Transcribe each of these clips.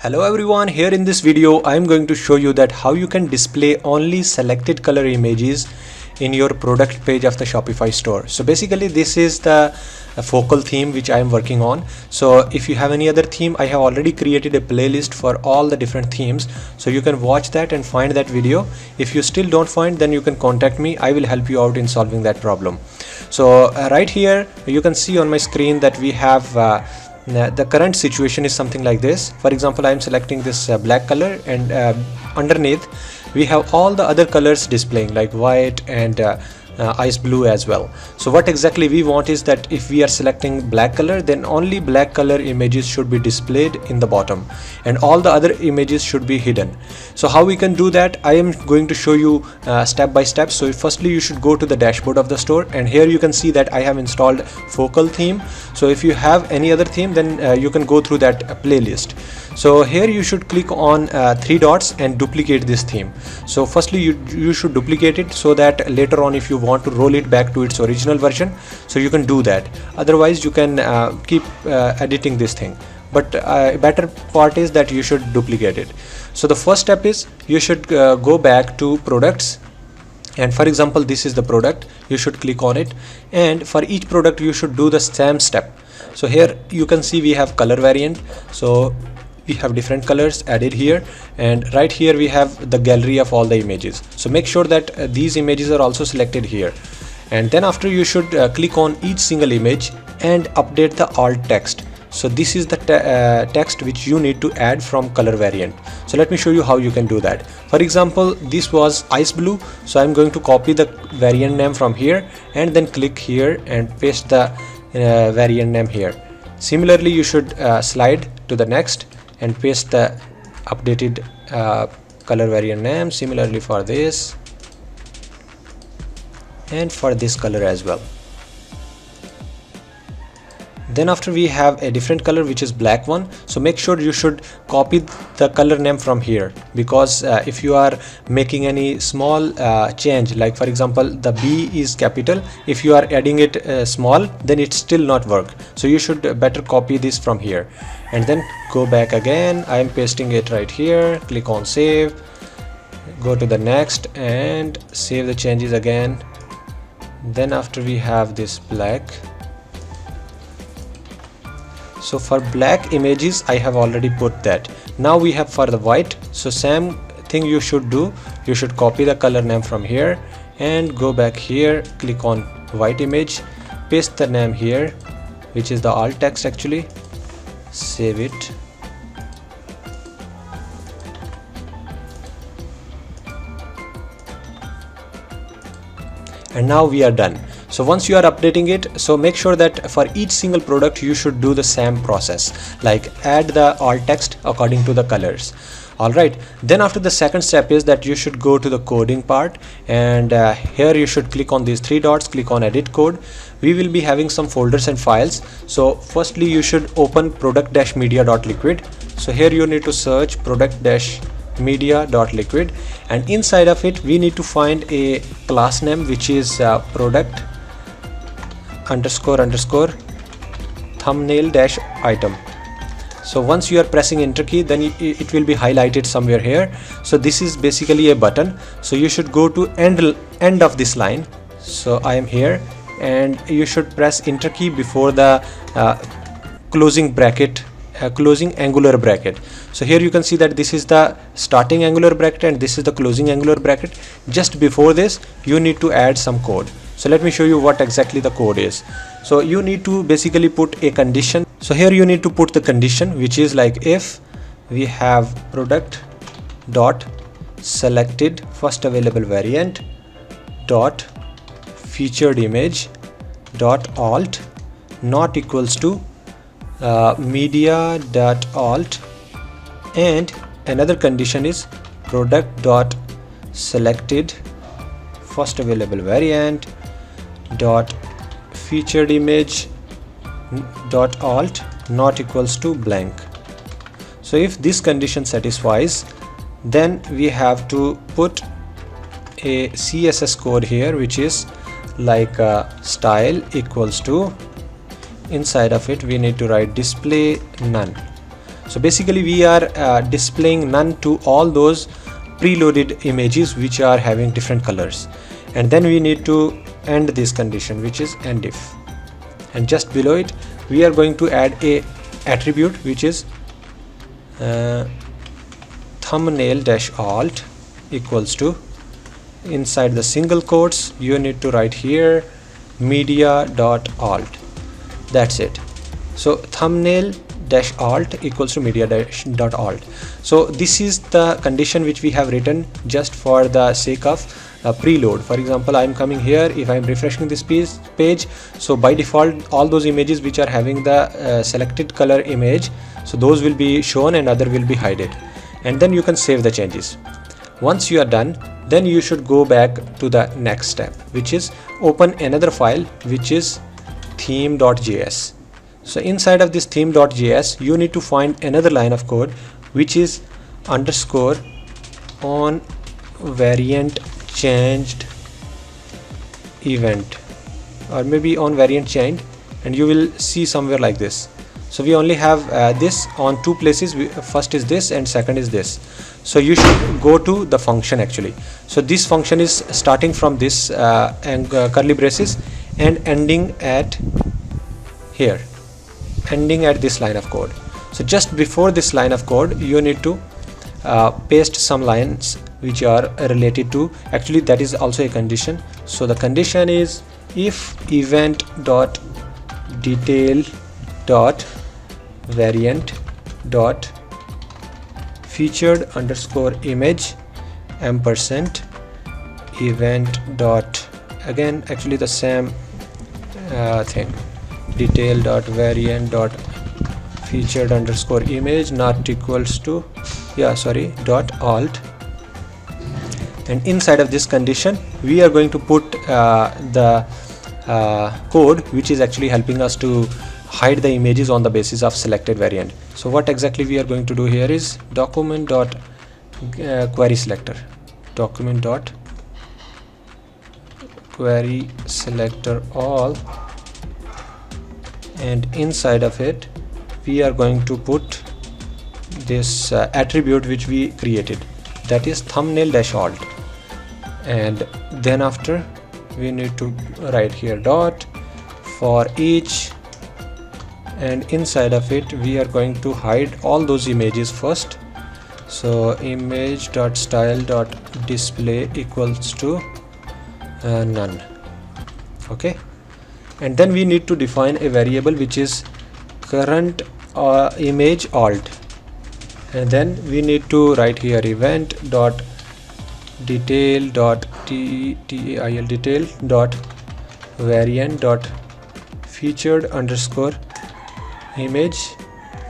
Hello everyone, here in this video I am going to show you that how you can display only selected color images in your product page of the Shopify store. So basically this is the focal theme which I am working on. So if you have any other theme, I have already created a playlist for all the different themes, so you can watch that and find that video. If you still don't find, then you can contact me. I will help you out in solving that problem. So right here you can see on my screen that we have the current situation is something like this. For example, I am selecting this black color, and underneath we have all the other colors displaying, like white and ice blue as well. So what exactly we want is that if we are selecting black color, then only black color images should be displayed in the bottom and all the other images should be hidden. So how we can do that, I am going to show you step by step. So firstly you should go to the dashboard of the store, and here you can see that I have installed focal theme. So if you have any other theme, then you can go through that playlist. So here you should click on three dots and duplicate this theme. So firstly you should duplicate it, so that later on if you want to roll it back to its original version, so you can do that. Otherwise you can keep editing this thing, but better part is that you should duplicate it. So the first step is you should go back to products, and for example this is the product. You should click on it, and for each product you should do the same step. So here you can see we have color variant, so we have different colors added here, and right here we have the gallery of all the images. So make sure that these images are also selected here, and then after you should click on each single image and update the alt text. So this is the text which you need to add from color variant. So let me show you how you can do that. For example, this was ice blue, so I'm going to copy the variant name from here and then click here and paste the variant name here. Similarly you should slide to the next and paste the updated color variant name. Similarly for this and for this color as well. Then after we have a different color which is black one, so make sure you should copy the color name from here, because if you are making any small change, like for example the B is capital, if you are adding it small, then it still not work. So you should better copy this from here and then go back again. I am pasting it right here, click on save, go to the next and save the changes again. Then after we have this black, so for black images I have already put that. Now we have for the white, so same thing you should do. You should copy the color name from here and go back here, click on white image, paste the name here, which is the alt text actually, save it. And now we are done. So once you are updating it, so make sure that for each single product you should do the same process, like add the alt text according to the colors. Alright, then after the second step is that you should go to the coding part, and here you should click on these three dots, click on edit code. We will be having some folders and files. So firstly you should open product-media.liquid. So here you need to search product-media.liquid, and inside of it we need to find a class name which is product __ thumbnail-item. So once you are pressing enter key, then it will be highlighted somewhere here. So this is basically a button, so you should go to end of this line. So I am here, and you should press enter key before the closing bracket, closing angular bracket. So here you can see that this is the starting angular bracket and this is the closing angular bracket. Just before this you need to add some code. So let me show you what exactly the code is. So you need to basically put a condition. So here you need to put the condition, which is like if we have product dot selected first available variant dot featured image dot alt not equals to media dot alt, and another condition is product dot selected first available variant dot featured image dot alt not equals to blank. So if this condition satisfies, then we have to put a CSS code here, which is like style equals to, inside of it we need to write display none. So basically we are displaying none to all those preloaded images which are having different colors. And then we need to end this condition, which is end if. And just below it we are going to add a attribute which is thumbnail dash alt equals to, inside the single quotes you need to write here media dot alt. That's it. So thumbnail dash alt equals to media dash dot alt. So this is the condition which we have written just for the sake of preload. For example, I am coming here, if I am refreshing this page, so by default all those images which are having the selected color image, so those will be shown and other will be hidden. And then you can save the changes. Once you are done, then you should go back to the next step, which is open another file which is theme.js. So inside of this theme.js you need to find another line of code which is underscore on variant changed event, or maybe on variant changed, and you will see somewhere like this. So we only have this on two places. First is this and second is this. So you should go to the function actually. So this function is starting from this curly braces and ending at here, ending at this line of code. So just before this line of code you need to paste some lines which are related to, actually that is also a condition. So the condition is if event dot detail dot variant dot featured underscore image ampersand event dot, again actually the same thing, detail dot variant dot featured underscore image not equals to dot alt. And inside of this condition we are going to put the code which is actually helping us to hide the images on the basis of selected variant. So what exactly we are going to do here is document dot query selector, document dot query selector all, and inside of it we are going to put this attribute which we created, that is thumbnail dash alt. And then after we need to write here dot for each, and inside of it we are going to hide all those images first. So image dot style dot display equals to none. Okay, and then we need to define a variable which is current image alt, and then we need to write here event dot detail dot detail dot variant dot featured underscore image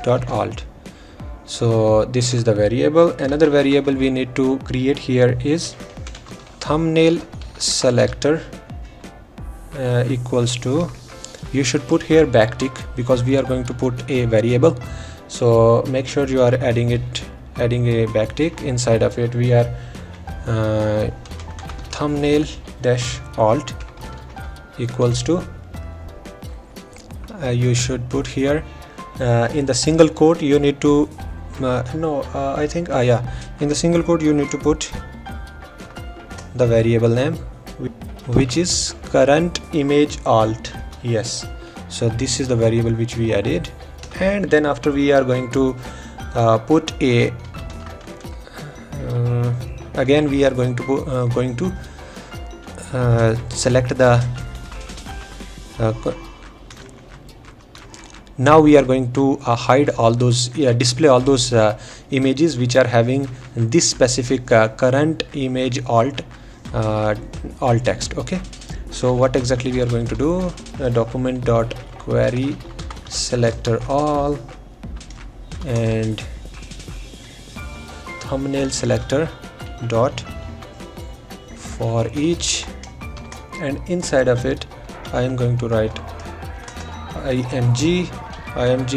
dot alt. So this is the variable. Another variable we need to create here is thumbnail selector equals to, you should put here backtick because we are going to put a variable. So make sure you are adding a backtick. Inside of it we are thumbnail dash alt equals to, you should put here in the single quote you need to in the single quote you need to put the variable name which is current image alt. Yes, so this is the variable which we added. And then after we are going to put a again we are going to select the now we are going to hide all those display all those images which are having this specific current image alt text. Okay, so what exactly we are going to do, document dot query selector all and thumbnail selector dot for each, and inside of it I am going to write img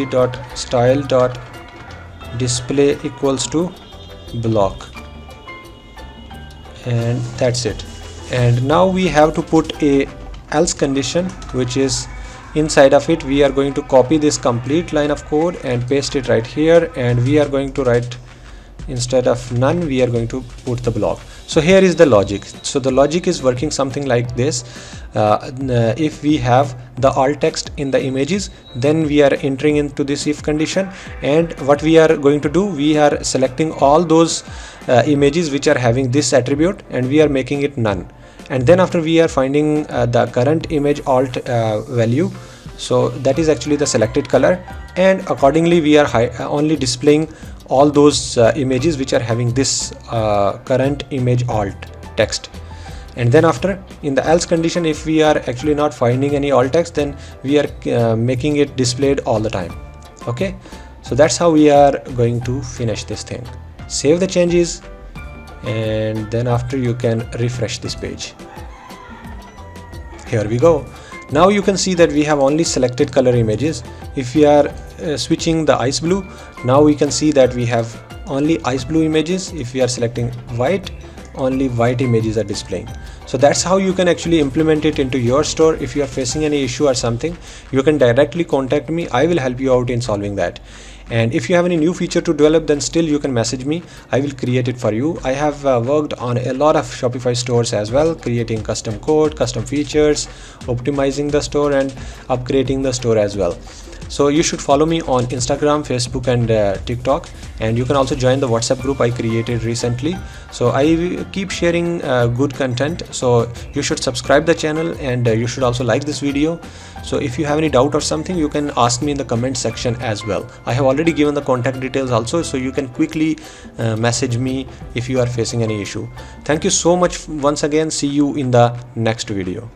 dot style dot display equals to block, and that's it. And now we have to put a else condition which is inside of it we are going to copy this complete line of code and paste it right here, and we are going to write, instead of none, we are going to put the block. So here is the logic. So the logic is working something like this. If we have the alt text in the images, then we are entering into this if condition, and what we are going to do, we are selecting all those images which are having this attribute and we are making it none, and then after we are finding the current image alt value. So that is actually the selected color, and accordingly we are only displaying all those images which are having this current image alt text. And then after, in the else condition, if we are actually not finding any alt text, then we are making it displayed all the time. Okay, so that's how we are going to finish this thing. Save the changes, and then after you can refresh this page. Here we go. Now you can see that we have only selected color images. If we are switching the ice blue, now we can see that we have only ice blue images. If we are selecting white, only white images are displaying. So that's how you can actually implement it into your store. If you are facing any issue or something, you can directly contact me. I will help you out in solving that. And if you have any new feature to develop, then still you can message me. I will create it for you. I have worked on a lot of Shopify stores as well, creating custom code, custom features, optimizing the store, and upgrading the store as well. So you should follow me on Instagram, Facebook, and TikTok, and you can also join the WhatsApp group I created recently. So I keep sharing good content, so you should subscribe the channel, and you should also like this video. So if you have any doubt or something, you can ask me in the comment section as well. I have already given the contact details also, so you can quickly message me if you are facing any issue. Thank you so much once again. See you in the next video.